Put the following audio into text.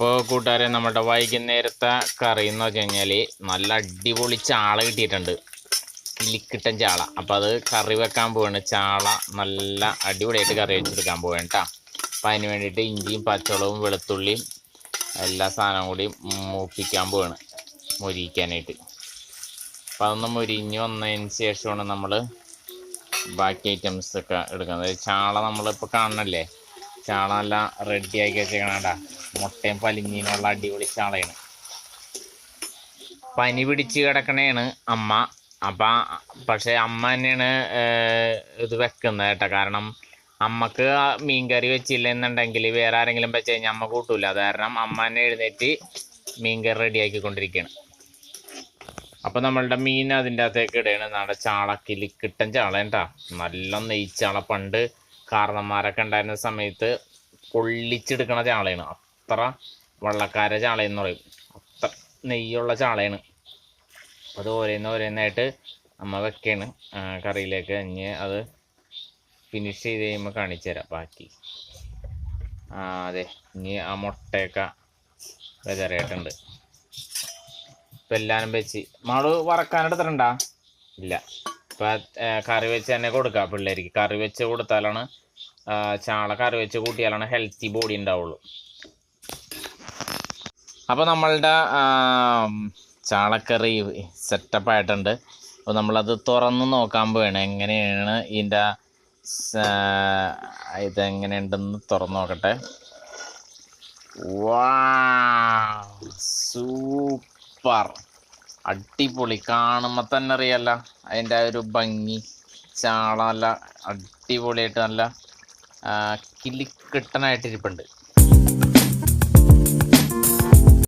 അപ്പോൾ കൂട്ടുകാരെ, നമ്മുടെ വൈകുന്നേരത്തെ കറി എന്ന് വെച്ച് കഴിഞ്ഞാൽ നല്ല അടിപൊളി ചാള കിട്ടിയിട്ടുണ്ട്. കിലിക്കിട്ടൻ ചാള. അപ്പോൾ അത് കറി വെക്കാൻ പോവാണ്. ചാള നല്ല അടിപൊളിയായിട്ട് കറി വെച്ചെടുക്കാൻ പോവാണ് കേട്ടോ. അപ്പം അതിന് വേണ്ടിയിട്ട് ഇഞ്ചിയും പച്ചമുളകും വെളുത്തുള്ളിയും എല്ലാ സാധനവും കൂടി മൂപ്പിക്കാൻ പോവാണ്, മൊരിക്കാനായിട്ട്. അപ്പം അതൊന്ന് മൊരിഞ്ഞ് വന്നതിന് ശേഷമാണ് നമ്മൾ ബാക്കി ഐറ്റംസ് ഒക്കെ എടുക്കുന്നത്. ചാള നമ്മളിപ്പോൾ കാണണല്ലേ, ചാള നല്ല റെഡിയാക്കി വെച്ചേക്കണേടാ. മുട്ടയും പലിഞ്ഞീനുള്ള അടിപൊളി ചാളയാണ്. പനി പിടിച്ച് കിടക്കണേണ് അമ്മ. അപ്പം പക്ഷെ അമ്മ തന്നെയാണ് ഇത് വെക്കുന്നത് കേട്ടോ. കാരണം അമ്മക്ക് മീൻകറി വെച്ചില്ല എന്നുണ്ടെങ്കിൽ വേറെ ആരെങ്കിലും വെച്ച് കഴിഞ്ഞാൽ അമ്മ കൂട്ടൂല. അത് കാരണം അമ്മ തന്നെ എഴുന്നേറ്റ് മീൻകറി റെഡിയാക്കിക്കൊണ്ടിരിക്കുകയാണ്. അപ്പം നമ്മളുടെ മീൻ അതിൻ്റെ അകത്തേക്ക് ഇടുകയാണ്. നമ്മുടെ ചാളക്കിൽ കിട്ടൻ ചാള കേട്ടോ. നല്ല നെയ്ച്ചാള. പണ്ട് കാരണന്മാരൊക്കെ ഉണ്ടായിരുന്ന സമയത്ത് പൊള്ളിച്ചെടുക്കണ ചാളയാണ്. അത്ര വള്ളക്കാര ചാളയെന്ന് പറയും. അത്ര നെയ്യുള്ള ചാളയാണ്. അത് ഓരോന്നായിട്ട് അമ്മ വെക്കാണ് കറിയിലേക്ക്. ഇനി അത് ഫിനിഷ് ചെയ്ത് കഴിയുമ്പോൾ കാണിച്ചു തരാം ബാക്കി. അതെ, ഇനി ആ മുട്ടയൊക്കെ വെതറിയിട്ടുണ്ട്. ഇപ്പം എല്ലാവരും വെച്ച് മാള് വറക്കാനെടുത്തിട്ടുണ്ടാ? ഇല്ല. ഇപ്പം കറി വെച്ച് തന്നെ കൊടുക്കുക പിള്ളേർക്ക്. കറി വെച്ച് കൊടുത്താലാണ് ചാള കറി വെച്ച് കൂട്ടിയാലാണ് ഹെൽത്തി ബോഡി ഉണ്ടാവുള്ളൂ. അപ്പോൾ നമ്മളുടെ ചാളക്കറി സെറ്റപ്പ് ആയിട്ടുണ്ട്. അപ്പോൾ നമ്മളത് തുറന്ന് നോക്കാൻ പോവുകയാണ്. എങ്ങനെയാണ് ഇതിൻ്റെ ഇതെങ്ങനെയുണ്ടെന്ന് തുറന്ന് നോക്കട്ടെ. വാവ്, സൂപ്പർ, അടിപൊളി. കാണുമ്പോൾ തന്നെ അറിയാമല്ലോ അതിൻ്റെ ഒരു ഭംഗി. ചാള നല്ല അടിപൊളിയായിട്ട് നല്ല കിലിക്കിട്ടനായിട്ടിരിപ്പുണ്ട്.